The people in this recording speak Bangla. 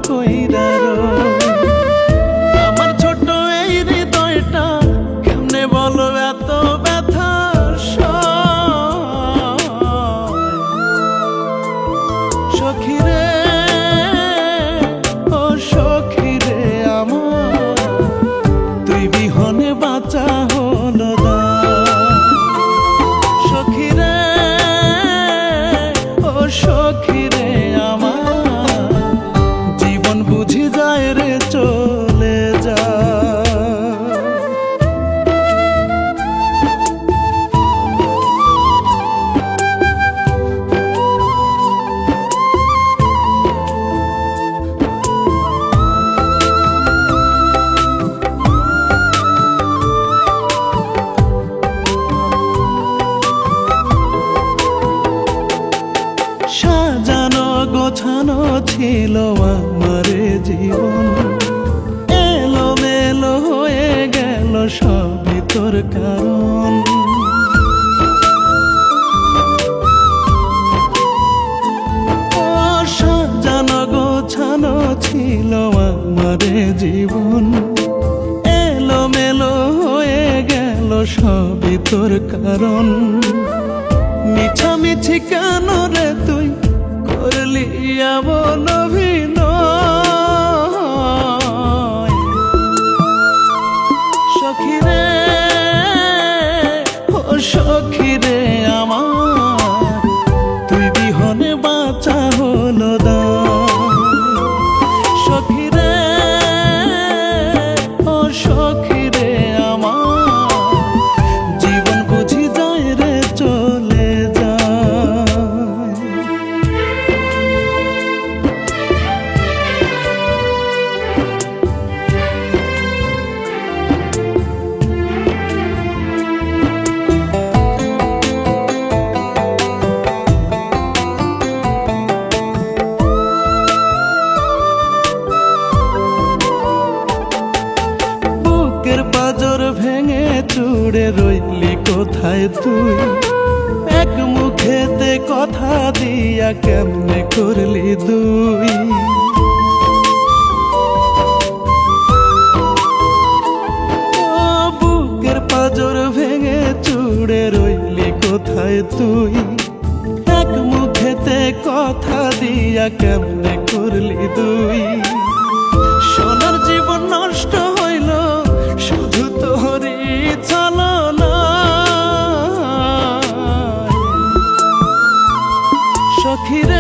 কইরা আমার ছোট এই হৃদয়টা কেমনে বলো এত ব্যথা সখী রে ও সখী রে আমার তুই বিহনে বাঁচা হলো না সখী রে ও সখী রে আমার জীবন বুঝি যায় রে চলে যায়। সাজানো গোছানো ছিল আমার জীবন, এলোমেলো হয়ে গেল সবই তোর কারণ। সাজানো গোছানো ছিল আমার জীবন, এলোমেলো হয়ে গেল সবই তোর কারণ। মিছামিছি কেন রে তুই করলি এমন অভিনয় সখী রে ও সখী রে আমার তুই বিহনে বাঁচা হলো না সখী রে ও সখী রে আমার জীবন বুঝি যায় রে চলে পাজর ভেঙে চুড়ে রইলি কোথায় তুই, এক মুখেতে কথা দিয়া কেমনে করলি দুই। বুকের পাজর ভেঙে চুড়ে রইলি কোথায় তুই, এক মুখেতে কথা দিয়া কেমনে করলি দুই। সোনার জীবন নষ্ট হইল শুধু তোরই ছলনায় সখী রে